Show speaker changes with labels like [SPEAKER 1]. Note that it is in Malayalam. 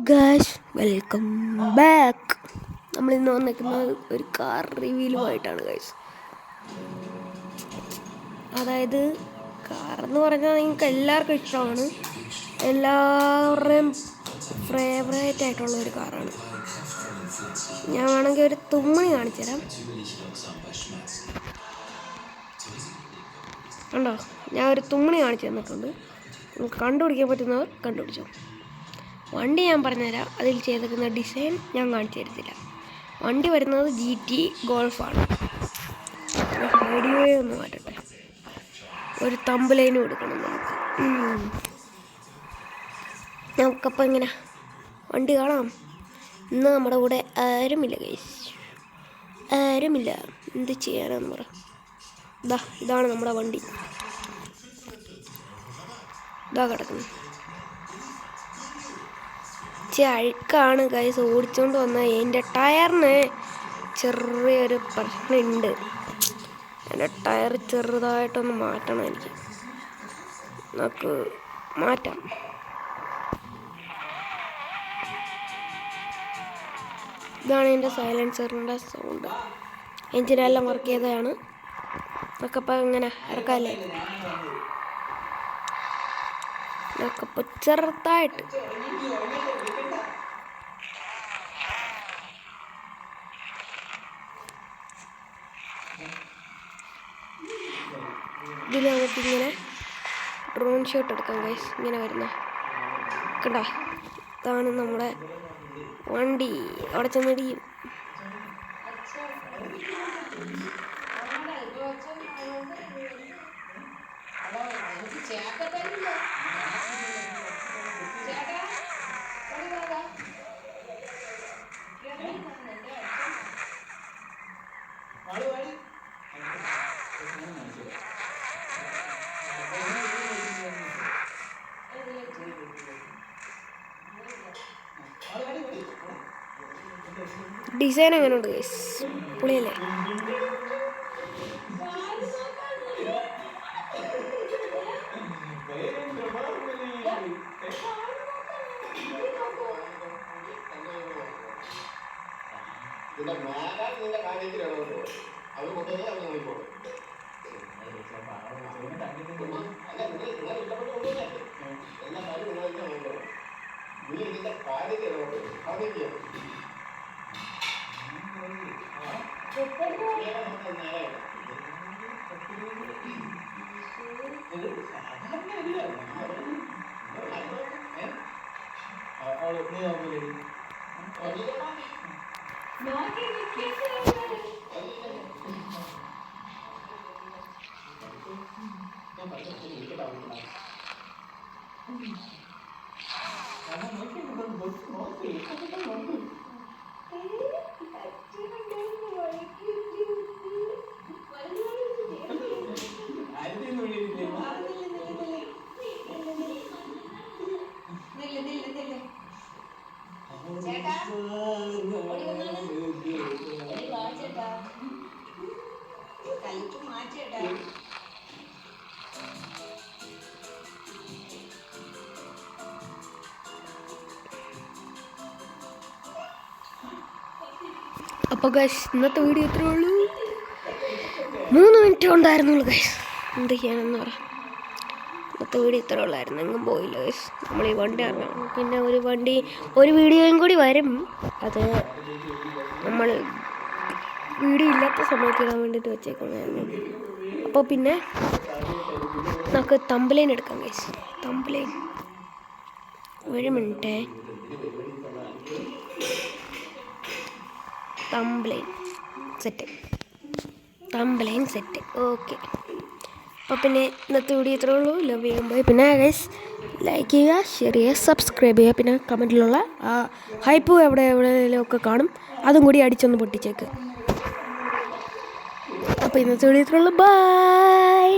[SPEAKER 1] Guys welcome back. നമ്മൾ ഇന്ന് വന്നിരിക്കുന്നത് ഒരു കാർ റിവ്യൂലുമായിട്ടാണ് ഗായ്സ്. അതായത് കാർ എന്ന് പറഞ്ഞാൽ നിങ്ങൾക്ക് എല്ലാവർക്കും ഇഷ്ടമാണ്, എല്ലാവരുടെയും ഫേവറേറ്റ് ആയിട്ടുള്ള ഒരു കാറാണ്. ഞാൻ വേണമെങ്കിൽ ഒരു തുമ്മണി കാണിച്ചു തരാം. കണ്ടോ, ഞാൻ ഒരു തുമ്മണി കാണിച്ചു തന്നിട്ടുണ്ട്. നിങ്ങൾക്ക് കണ്ടുപിടിക്കാൻ പറ്റുന്നവർ കണ്ടുപിടിച്ചോ. വണ്ടി ഞാൻ പറഞ്ഞുതരാം, അതിൽ ചെയ്തിരിക്കുന്ന ഡിസൈൻ ഞാൻ കാണിച്ചു തരത്തില്ല. വണ്ടി വരുന്നത് GT ഗോൾഫാണ്. റേഡിയോയെ ഒന്ന് മാറ്റട്ടെ, ഒരു തമ്പ് ലൈന് കൊടുക്കണം നമുക്കപ്പോൾ ഇങ്ങനെ വണ്ടി കാണാം. ഇന്ന് നമ്മുടെ കൂടെ ആരുമില്ല ഗൈസ്, ആരുമില്ല. എന്ത് ചെയ്യാനാന്ന് പറ. ഇതാണ് നമ്മുടെ വണ്ടി, ഇതാ കിടക്കുന്നു. അഴുക്കാണ് ഗൈസ്. ഓടിച്ചുകൊണ്ട് വന്നാൽ എൻ്റെ ടയറിന് ചെറിയൊരു പ്രശ്നമുണ്ട്. എൻ്റെ ടയർ ചെറുതായിട്ടൊന്ന് മാറ്റണം എനിക്ക്. നമുക്ക് മാറ്റാം. ഇതാണ് എൻ്റെ സൈലൻസറിൻ്റെ സൗണ്ട്. എഞ്ചിനെല്ലാം വർക്ക് ചെയ്തതാണ്. നമുക്കപ്പോൾ ഇങ്ങനെ ഇറക്കാമല്ലേ. നമുക്കപ്പോൾ ചെറുതായിട്ട് ഇതിൽ നമുക്കിങ്ങനെ ഡ്രോൺ ഷോട്ട് എടുക്കാം ഗൈസ്. ഇങ്ങനെ വരുന്ന കണ്ടോ, ഇതാണ് നമ്മുടെ വണ്ടി. അവിടെ ചെന്നിടിയും. ഡിസൈൻ എങ്ങനെ ഉണ്ട് ഗൈസ്, പൊളിയല്ലേ? അപ്പോൾ ഗൈസ് ഇന്നത്തെ വീഡിയോ ഇത്രേ ഉള്ളൂ. 3 മിനിറ്റ് ഉണ്ടായിരുന്നുള്ളൂ ഗൈസ്. എന്ത് ചെയ്യാനെന്ന് പറ. ഇന്നത്തെ വീഡിയോ ഇത്രേ ഉള്ളായിരുന്നു, എങ്ങും പോയില്ല ഗൈസ്. നമ്മൾ ഈ വണ്ടി അറിയണം. പിന്നെ ഒരു വീഡിയോയും കൂടി വരും. അത് നമ്മൾ വീഡിയോ ഇല്ലാത്ത സമയത്ത് ഇടാൻ വേണ്ടിയിട്ട് വെച്ചേക്കുന്നതായിരുന്നു. അപ്പോൾ പിന്നെ നമുക്ക് തമ്പ് ലൈൻ എടുക്കാം ഗൈസ്. തമ്പ് ലൈൻ ഒരു minute. Thumb line set okay. അപ്പോൾ പിന്നെ ഇന്നത്തെ വീഡിയോ ഇത്രേ ഉള്ളൂ. ലവ് ചെയ്യുമ്പോൾ പിന്നെ ഗൈസ് ലൈക്ക് ചെയ്യുക, ഷെയർ ചെയ്യുക, സബ്സ്ക്രൈബ് ചെയ്യുക. പിന്നെ കമൻറ്റിലുള്ള ആ ഹൈപ്പ് എവിടെയെങ്കിലുമൊക്കെ കാണും, അതും കൂടി അടിച്ചൊന്ന് പൊട്ടിച്ചേക്ക്. അപ്പോൾ ഇന്നത്തെ വീഡിയോ ഇത്രേ ഉള്ളൂ. ബൈ.